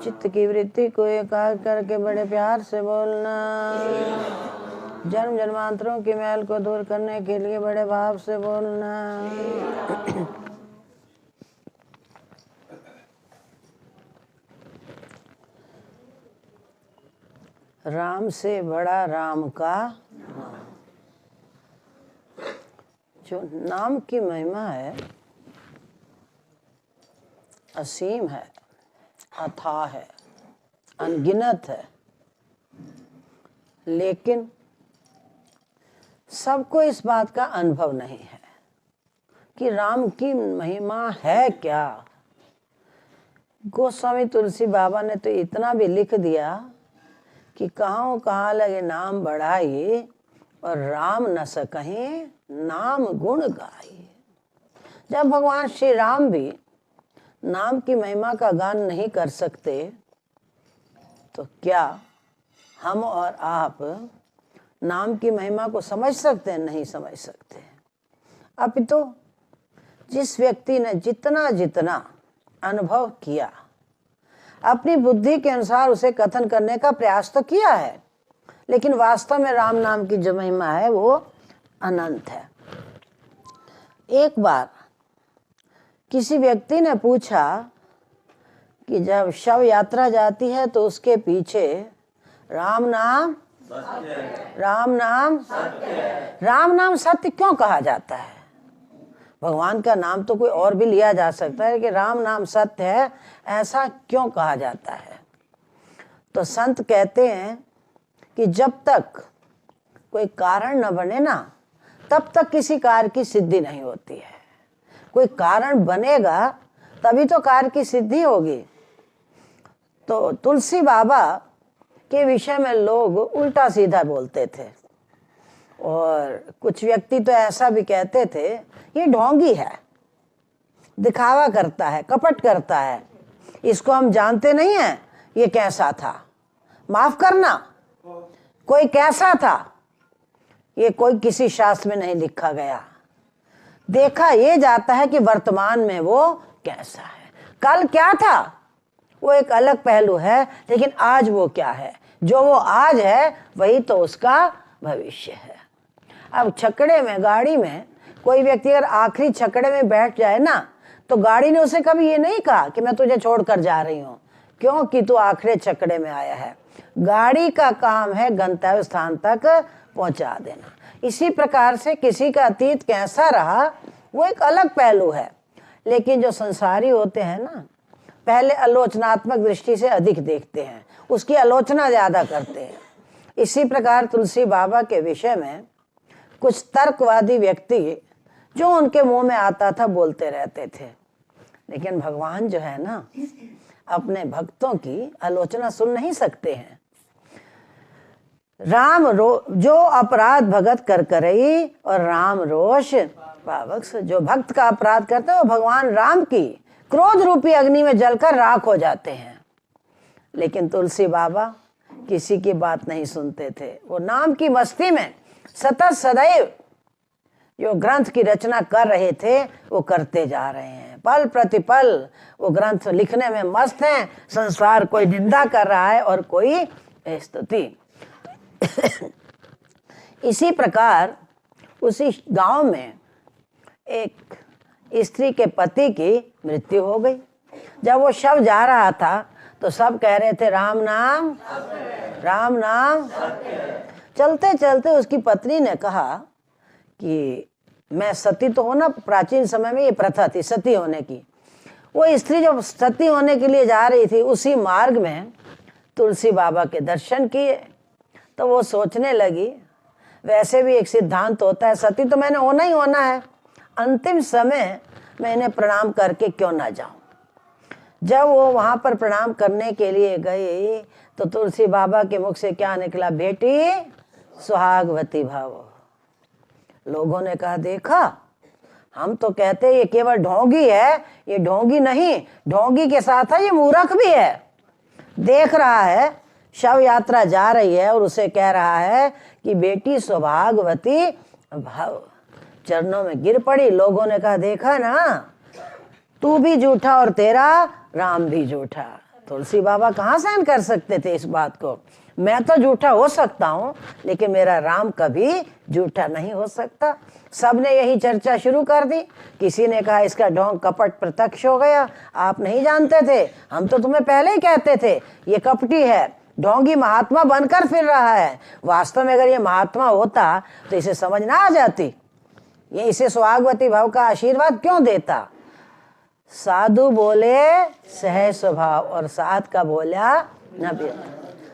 चित्त की वृत्ति को एकाग्र करके बड़े प्यार से बोलना। जन्म जन्मांतरों की मैल को दूर करने के लिए बड़े भाव से बोलना। राम से बड़ा राम का नाम। जो नाम की महिमा है असीम है, अथाह है, अनगिनत है, लेकिन सबको इस बात का अनुभव नहीं है कि राम की महिमा है क्या। गोस्वामी तुलसी बाबा ने तो इतना भी लिख दिया कि कहाँ लगे नाम बढ़ाई और राम न सकहीं नाम गुण गाई। जब भगवान श्री राम भी नाम की महिमा का गान नहीं कर सकते तो क्या हम और आप नाम की महिमा को समझ सकते हैं? नहीं समझ सकते। अपितु जिस व्यक्ति ने जितना जितना अनुभव किया अपनी बुद्धि के अनुसार उसे कथन करने का प्रयास तो किया है, लेकिन वास्तव में राम नाम की जो महिमा है वो अनंत है। एक बार किसी व्यक्ति ने पूछा कि जब शव यात्रा जाती है तो उसके पीछे राम नाम सत्य क्यों कहा जाता है? भगवान का नाम तो कोई और भी लिया जा सकता है कि राम नाम सत्य है, ऐसा क्यों कहा जाता है? तो संत कहते हैं कि जब तक कोई कारण न बने ना तब तक किसी कार्य की सिद्धि नहीं होती है। कोई कारण बनेगा तभी तो कार्य की सिद्धि होगी। तो तुलसी बाबा के विषय में लोग उल्टा सीधा बोलते थे और कुछ व्यक्ति तो ऐसा भी कहते थे ये ढोंगी है, दिखावा करता है, कपट करता है, इसको हम जानते नहीं हैं ये कैसा था। माफ करना, कोई कैसा था ये कोई किसी शास्त्र में नहीं लिखा गया। देखा ये जाता है कि वर्तमान में वो कैसा है। कल क्या था वो एक अलग पहलू है, लेकिन आज वो क्या है, जो वो आज है वही तो उसका भविष्य है। अब छकड़े में, गाड़ी में कोई व्यक्ति अगर आखिरी छकड़े में बैठ जाए ना तो गाड़ी ने उसे कभी ये नहीं कहा कि मैं तुझे छोड़कर जा रही हूँ, क्योंकि तू आखिरी छकड़े में आया है। गाड़ी का काम है गंतव्य स्थान तक पहुंचा देना। इसी प्रकार से किसी का अतीत कैसा रहा वो एक अलग पहलू है, लेकिन जो संसारी होते हैं ना पहले आलोचनात्मक दृष्टि से अधिक देखते हैं, उसकी आलोचना ज्यादा करते हैं। इसी प्रकार तुलसी बाबा के विषय में कुछ तर्कवादी व्यक्ति जो उनके मुंह में आता था बोलते रहते थे, लेकिन भगवान जो है ना अपने भक्तों की आलोचना सुन नहीं सकते हैं। जो अपराध भगत कर करई और राम रोष पावक से। जो भक्त का अपराध करते हैं वो भगवान राम की क्रोध रूपी अग्नि में जलकर राख हो जाते हैं। लेकिन तुलसी बाबा किसी की बात नहीं सुनते थे। वो नाम की मस्ती में सतत सदैव जो ग्रंथ की रचना कर रहे थे वो करते जा रहे हैं। पल प्रतिपल वो ग्रंथ लिखने में मस्त हैं। संसार कोई निंदा कर रहा है और कोई स्तुति। इसी प्रकार उसी गांव में एक स्त्री के पति की मृत्यु हो गई। जब वो शव जा रहा था तो सब कह रहे थे राम नाम, राम नाम। चलते चलते उसकी पत्नी ने कहा कि मैं सती तो होना, प्राचीन समय में ये प्रथा थी सती होने की। वो स्त्री जो सती होने के लिए जा रही थी उसी मार्ग में तुलसी बाबा के दर्शन किए तो वो सोचने लगी वैसे भी एक सिद्धांत होता है सती तो मैंने होना ही होना है, अंतिम समय मैं इन्हें प्रणाम करके क्यों ना जाऊं। जब वो वहां पर प्रणाम करने के लिए गई तो तुलसी बाबा के मुख से क्या निकला, बेटी सुहागवती भव। लोगों ने कहा देखा, हम तो कहते ये केवल ढोंगी है, ये ढोंगी नहीं, ढोंगी के साथ है ये मूर्ख भी है। देख रहा है शव यात्रा जा रही है और उसे कह रहा है कि बेटी सौभाग्यवती भव। चरणों में गिर पड़ी। लोगों ने कहा देखा ना, तू भी झूठा और तेरा राम भी झूठा। तुलसी बाबा कहाँ सहन कर सकते थे इस बात को। मैं तो झूठा हो सकता हूँ लेकिन मेरा राम कभी झूठा नहीं हो सकता। सबने यही चर्चा शुरू कर दी। किसी ने कहा इसका ढोंग कपट प्रत्यक्ष हो गया, आप नहीं जानते थे, हम तो तुम्हें पहले ही कहते थे ये कपटी है, ढोंगी महात्मा बनकर फिर रहा है। वास्तव में अगर ये महात्मा होता तो इसे समझ ना आ जाती, ये इसे सुहागवती भाव का आशीर्वाद क्यों देता। साधु बोले सहज स्वभाव और साध का बोला न बेटा।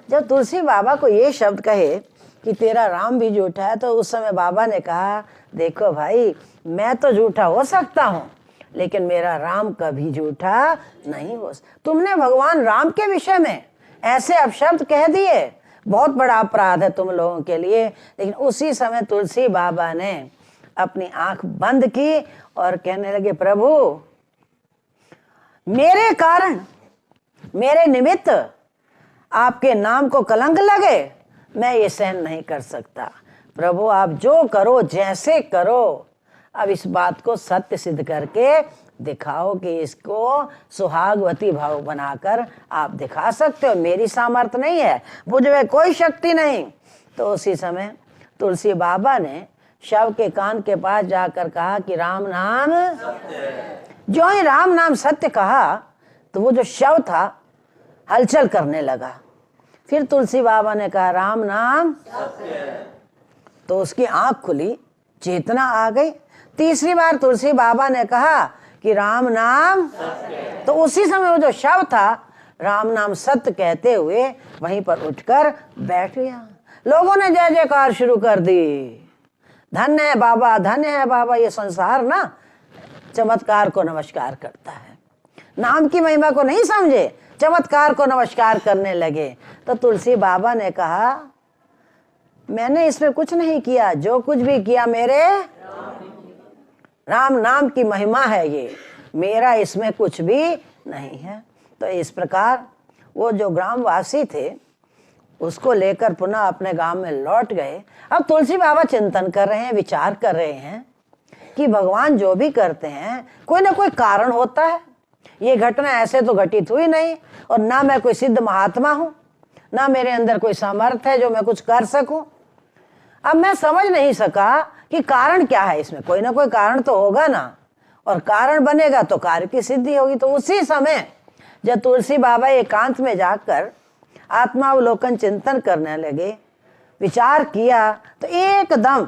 जब तुलसी बाबा को ये शब्द कहे कि तेरा राम भी झूठा है, तो उस समय बाबा ने कहा देखो भाई, मैं तो झूठा हो सकता हूँ लेकिन मेरा राम कभी झूठा नहीं हो सकता। तुमने भगवान राम के विषय में ऐसे अपशब्द कह दिए, बहुत बड़ा अपराध है तुम लोगों के लिए। लेकिन उसी समय तुलसी बाबा ने अपनी आंख बंद की और कहने लगे प्रभु, मेरे कारण, मेरे निमित्त आपके नाम को कलंक लगे, मैं ये सहन नहीं कर सकता। प्रभु आप जो करो, जैसे करो, अब इस बात को सत्य सिद्ध करके दिखाओ कि इसको सुहागवती भाव बनाकर आप दिखा सकते हो। मेरी सामर्थ्य नहीं है, मुझ में कोई शक्ति नहीं। तो उसी समय तुलसी बाबा ने शव के कान के पास जाकर कहा कि राम नाम सत्य। जो ही राम नाम सत्य कहा तो वो जो शव था हलचल करने लगा। फिर तुलसी बाबा ने कहा राम नाम सत्य, तो उसकी आंख खुली, चेतना आ गई। तीसरी बार तुलसी बाबा ने कहा कि राम नाम सत्य, तो उसी समय वो जो शव था राम नाम सत्य कहते हुए वहीं पर उठकर बैठ गया। लोगों ने जय जयकार शुरू कर दी। धन्य है बाबा, धन्य है बाबा। ये संसार ना चमत्कार को नमस्कार करता है, नाम की महिमा को नहीं समझे, चमत्कार को नमस्कार करने लगे। तो तुलसी बाबा ने कहा मैंने इसमें कुछ नहीं किया, जो कुछ भी किया मेरे राम नाम की महिमा है, ये मेरा इसमें कुछ भी नहीं है। तो इस प्रकार वो जो ग्रामवासी थे उसको लेकर पुनः अपने गांव में लौट गए। अब तुलसी बाबा चिंतन कर रहे हैं, विचार कर रहे हैं कि भगवान जो भी करते हैं कोई ना कोई कारण होता है। ये घटना ऐसे तो घटित हुई नहीं, और ना मैं कोई सिद्ध महात्मा हूं, ना मेरे अंदर कोई सामर्थ्य है जो मैं कुछ कर सकूं। अब मैं समझ नहीं सका कि कारण क्या है इसमें। कोई ना कोई कारण तो होगा ना, और कारण बनेगा तो कार्य की सिद्धि होगी। तो उसी समय जब तुलसी बाबा एकांत में जाकर आत्मावलोकन चिंतन करने लगे, विचार किया, तो एकदम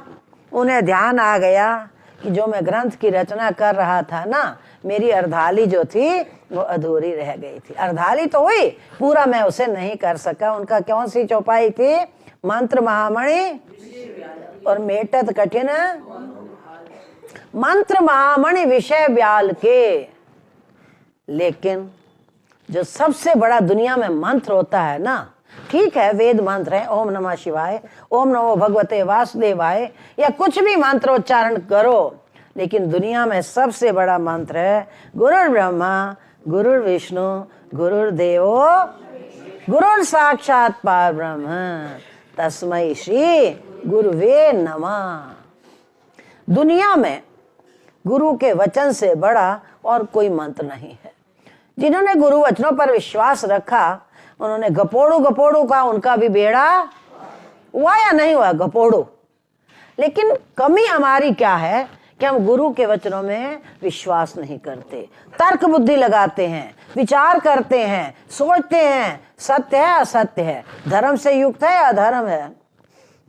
उन्हें ध्यान आ गया कि जो मैं ग्रंथ की रचना कर रहा था ना, मेरी अर्धाली जो थी वो अधूरी रह गई थी। अर्धाली तो हुई, पूरा मैं उसे नहीं कर सका। उनका कौन सी चौपाई थी? मंत्र महामणि और मेटत कठिन, मंत्र महामणि विषय व्याल के। लेकिन जो सबसे बड़ा दुनिया में मंत्र होता है ना, ठीक है वेद मंत्र है, ओम नमः शिवाय, ओम नमो भगवते वासुदेवाय, या कुछ भी मंत्रोच्चारण करो, लेकिन दुनिया में सबसे बड़ा मंत्र है गुरुर् ब्रह्मा गुरुर्विष्णु गुरुर्देवो गुरुर् साक्षात परब्रह्म तस्मै श्री गुरुवे नमः। दुनिया में गुरु के वचन से बड़ा और कोई मंत्र नहीं है। जिन्होंने गुरु वचनों पर विश्वास रखा उन्होंने गपोड़ू गपोड़ू का, उनका भी बेड़ा हुआ या नहीं हुआ, गपोड़ू। लेकिन कमी हमारी क्या है कि हम गुरु के वचनों में विश्वास नहीं करते, तर्क बुद्धि लगाते हैं, विचार करते हैं, सोचते हैं सत्य है असत्य है, धर्म से युक्त है अधर्म है।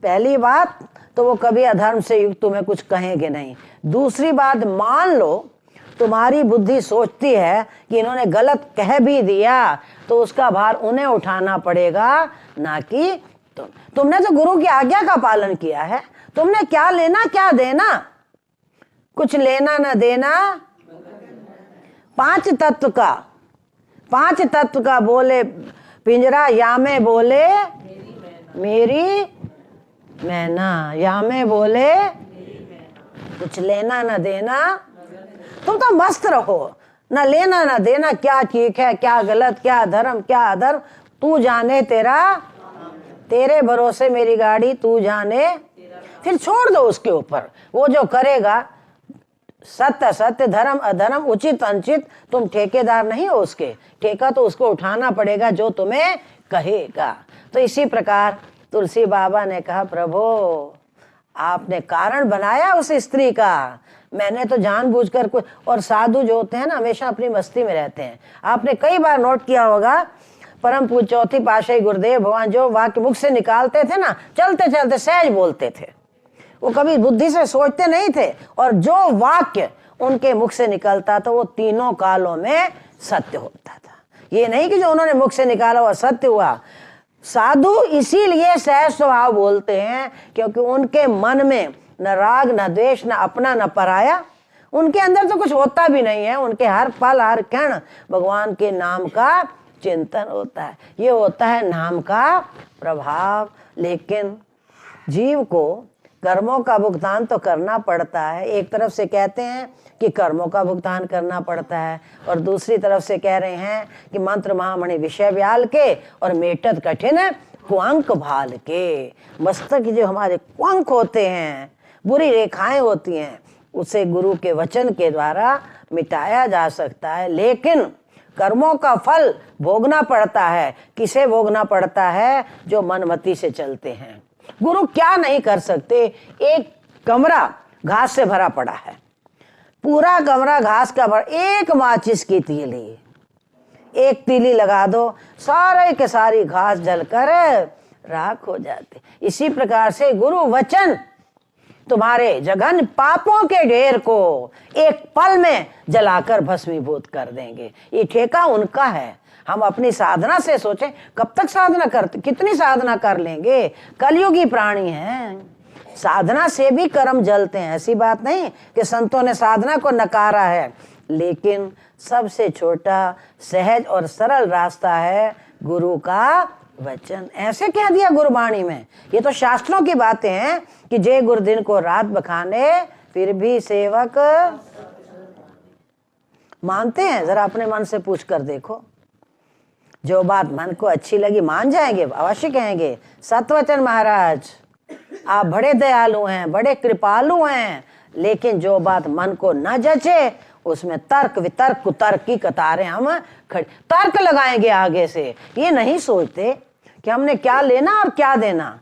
पहली बात तो वो कभी अधर्म से युक्त तुम्हें कुछ कहेंगे नहीं। दूसरी बात, मान लो तुम्हारी बुद्धि सोचती है कि इन्होंने गलत कह भी दिया तो उसका भार उन्हें उठाना पड़ेगा, ना कि तुमने तो गुरु की आज्ञा का पालन किया है। तुमने क्या लेना क्या देना, कुछ लेना ना देना। पांच तत्व का बोले पिंजरा, या में बोले मेरी मैना, या में बोले कुछ लेना ना देना। तुम तो मस्त रहो, ना लेना ना देना, क्या ठीक है क्या गलत, क्या धर्म क्या अधर्म, तू जाने तेरे भरोसे मेरी गाड़ी, तू जाने। फिर छोड़ दो उसके ऊपर, वो जो करेगा सत्य असत्य, धर्म अधर्म, उचित अनुचित, तुम ठेकेदार नहीं हो उसके। ठेका तो उसको उठाना पड़ेगा जो तुम्हें कहेगा। तो इसी प्रकार तुलसी बाबा ने कहा, प्रभु आपने कारण बनाया उस स्त्री का, मैंने तो जानबूझकर कुछ। और साधु जो होते हैं ना, हमेशा अपनी मस्ती में रहते हैं। आपने कई बार नोट किया होगा, परम पूज्य चौथी पातशाही गुरुदेव भगवान जो वाक्य मुख से निकालते थे ना, चलते चलते सहज बोलते थे, वो कभी बुद्धि से सोचते नहीं थे। और जो वाक्य उनके मुख से निकलता था वो तीनों कालों में सत्य होता था। ये नहीं कि जो उन्होंने मुख से निकाला वो सत्य हुआ। साधु इसीलिए सहज स्वभाव बोलते हैं क्योंकि उनके मन में न राग न द्वेष, न अपना न पराया, उनके अंदर तो कुछ होता भी नहीं है। उनके हर पल हर क्षण भगवान के नाम का चिंतन होता है। ये होता है नाम का प्रभाव। लेकिन जीव को कर्मों का भुगतान तो करना पड़ता है। एक तरफ से कहते हैं कि कर्मों का भुगतान करना पड़ता है, और दूसरी तरफ से कह रहे हैं कि मंत्र महामणि विषय व्याल के और मेटत कठिन कुअंक भाल के। मस्तक जो हमारे कुअंक होते हैं, बुरी रेखाएं होती हैं, उसे गुरु के वचन के द्वारा मिटाया जा सकता है। लेकिन कर्मों का फल भोगना पड़ता है। किसे भोगना पड़ता है? जो मनमति से चलते हैं। गुरु क्या नहीं कर सकते। एक कमरा घास से भरा पड़ा है, पूरा कमरा घास का भरा, एक माचिस की तीली, एक तीली लगा दो, सारे के सारी घास जलकर राख हो जाती। इसी प्रकार से गुरु वचन तुम्हारे जघन पापों के ढेर को एक पल में जलाकर भस्मीभूत कर देंगे। ये ठेका उनका है। हम अपनी साधना से सोचें, कब तक साधना करते, कितनी साधना कर लेंगे। कलयुगी प्राणी हैं, साधना से भी कर्म जलते हैं। ऐसी बात नहीं कि संतों ने साधना को नकारा है, लेकिन सबसे छोटा सहज और सरल रास्ता है गुरु का वचन। ऐसे कह दिया गुरबाणी में। ये तो शास्त्रों की बातें हैं कि जय गुरु दिन को रात बखाने फिर भी सेवक मानते हैं। जरा अपने मन से पूछ कर देखो, जो बात मन को अच्छी लगी मान जाएंगे, अवश्य कहेंगे सतवचन महाराज आप बड़े दयालु हैं, बड़े कृपालु हैं। लेकिन जो बात मन को न जचे उसमें तर्क वितर्क कुतर्क की कतारें हम खड़े तर्क लगाएंगे आगे से। ये नहीं सोचते कि हमने क्या लेना और क्या देना।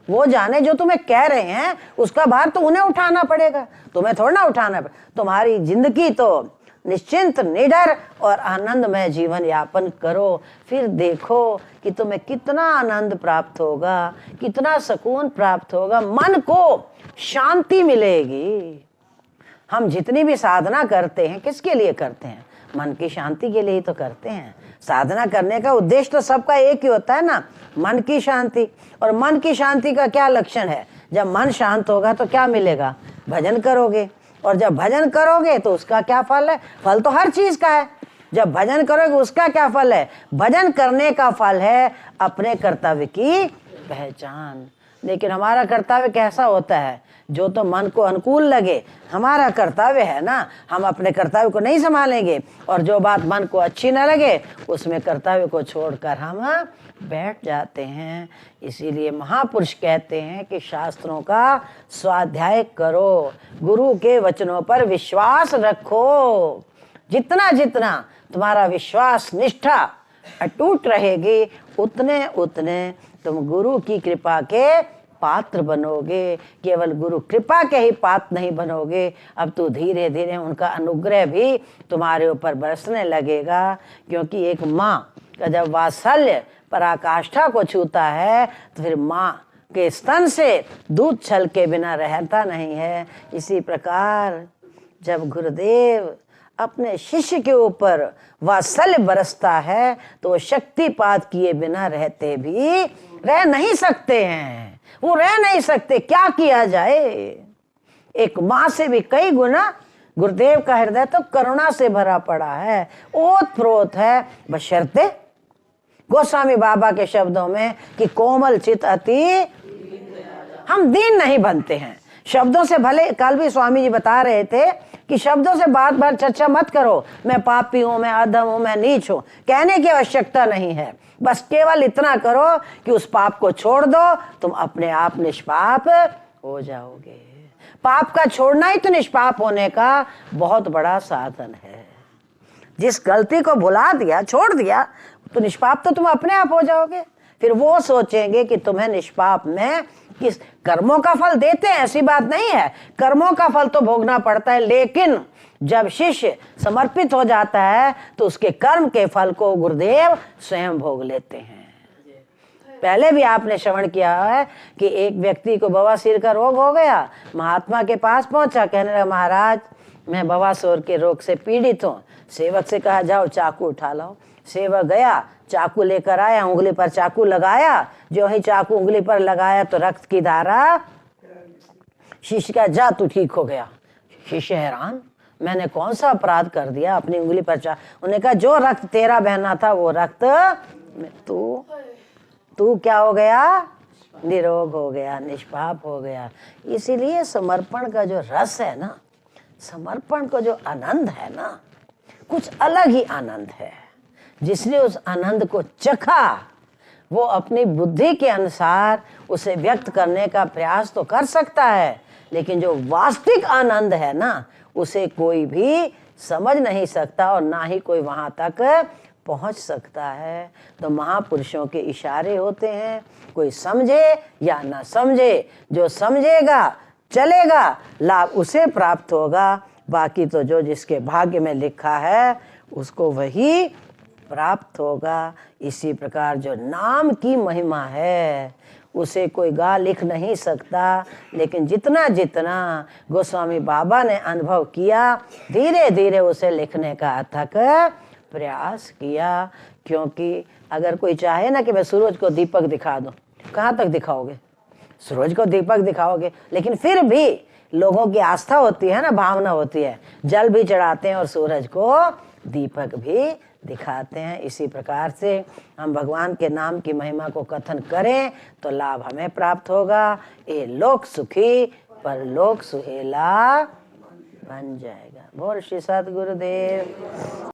वो जाने जो तुम्हें कह रहे हैं, उसका भार तो उन्हें उठाना पड़ेगा, तुम्हें थोड़ा ना उठाना पड़ेगा। तुम्हारी जिंदगी तो निश्चिंत निडर और आनंदमय जीवन यापन करो, फिर देखो कि तुम्हें कितना आनंद प्राप्त होगा, कितना सुकून प्राप्त होगा, मन को शांति मिलेगी। हम जितनी भी साधना करते हैं किसके लिए करते हैं? मन की शांति के लिए ही तो करते हैं। साधना करने का उद्देश्य तो सबका एक ही होता है ना, मन की शांति। और मन की शांति का क्या लक्षण है? जब मन शांत होगा तो क्या मिलेगा? भजन करोगे, और जब भजन करोगे तो उसका क्या फल है? फल तो हर चीज का है। जब भजन करोगे उसका क्या फल है? भजन करने का फल है अपने कर्तव्य की पहचान। लेकिन हमारा कर्तव्य कैसा होता है? जो तो मन को अनुकूल लगे हमारा कर्तव्य है ना, हम अपने कर्तव्य को नहीं संभालेंगे। और जो बात मन को अच्छी न लगे उसमें कर्तव्य को छोड़कर हम बैठ जाते हैं। इसीलिए महापुरुष कहते हैं कि शास्त्रों का स्वाध्याय करो, गुरु के वचनों पर विश्वास रखो। जितना जितना तुम्हारा विश्वास निष्ठा अटूट रहेगी, उतने उतने तुम गुरु की कृपा के पात्र बनोगे। केवल गुरु कृपा के ही पात्र नहीं बनोगे, अब तो धीरे धीरे उनका अनुग्रह भी तुम्हारे ऊपर बरसने लगेगा। क्योंकि एक माँ का जब वात्सल्य पराकाष्ठा को छूता है तो फिर माँ के स्तन से दूध छल के बिना रहता नहीं है। इसी प्रकार जब गुरुदेव अपने शिष्य के ऊपर वात्सल्य बरसता है तो वो शक्तिपात किए बिना रहते भी रह नहीं सकते हैं। वो रह नहीं सकते, क्या किया जाए। एक माँ से भी कई गुना गुरुदेव का हृदय तो करुणा से भरा पड़ा है, ओत प्रोत है, बशर्ते गोस्वामी बाबा के शब्दों में कि कोमल चित अति, हम दीन नहीं बनते हैं शब्दों से। भले कल भी स्वामी जी बता रहे थे कि शब्दों से बार बार चर्चा मत करो, मैं पापी हूं, मैं अधम हूं, मैं नीच हूं, कहने की आवश्यकता नहीं है। बस केवल इतना करो कि उस पाप को छोड़ दो, तुम अपने आप निष्पाप हो जाओगे। पाप का छोड़ना ही तो निष्पाप होने का बहुत बड़ा साधन है। जिस गलती को भुला दिया, छोड़ दिया, तो निष्पाप तो तुम अपने आप हो जाओगे। फिर वो सोचेंगे कि तुम्हें निष्पाप में किस कर्मों का फल देते हैं, ऐसी बात नहीं है, कर्मों का फल तो भोगना पड़ता है, लेकिन जब शिष्य समर्पित हो जाता है तो उसके कर्म के फल को गुरुदेव स्वयं भोग लेते हैं। पहले भी आपने श्रवण किया है कि एक व्यक्ति को बवासीर का रोग हो गया, महात्मा के पास पहुंचा, कहने लगा महाराज मैं बवासीर के रोग से पीड़ित हूँ। सेवक से कहा जाओ चाकू उठा लाओ। सेवक गया, चाकू लेकर आया, उंगली पर चाकू लगाया, जो ही चाकू उंगली पर लगाया तो रक्त की धारा, शिष्य का जा तू ठीक हो गया। शिष्य हैरान, मैंने कौन सा अपराध कर दिया, अपनी उंगली पर उन्होंने कहा जो रक्त तेरा बहना था वो रक्त तू क्या हो गया, निरोग हो गया, निष्पाप हो गया। इसीलिए समर्पण का जो रस है ना, समर्पण को जो आनंद है ना, कुछ अलग ही आनंद है। जिसने उस आनंद को चखा वो अपनी बुद्धि के अनुसार उसे व्यक्त करने का प्रयास तो कर सकता है, लेकिन जो वास्तविक आनंद है ना उसे कोई भी समझ नहीं सकता और ना ही कोई वहां तक पहुंच सकता है। तो महापुरुषों के इशारे होते हैं, कोई समझे या ना समझे, जो समझेगा चलेगा लाभ उसे प्राप्त होगा, बाकी तो जो जिसके भाग्य में लिखा है उसको वही प्राप्त होगा। इसी प्रकार जो नाम की महिमा है उसे कोई गा लिख नहीं सकता, लेकिन जितना जितना गोस्वामी बाबा ने अनुभव किया धीरे धीरे उसे लिखने का अथक प्रयास किया। क्योंकि अगर कोई चाहे ना कि मैं सूरज को दीपक दिखा दूं, कहाँ तक दिखाओगे, सूरज को दीपक दिखाओगे, लेकिन फिर भी लोगों की आस्था होती है ना, भावना होती है, जल भी चढ़ाते हैं और सूरज को दीपक भी दिखाते हैं। इसी प्रकार से हम भगवान के नाम की महिमा को कथन करें तो लाभ हमें प्राप्त होगा। ये लोक सुखी पर लोक सुहेला बन जाएगा। बोल श्री सद्गुरुदेव।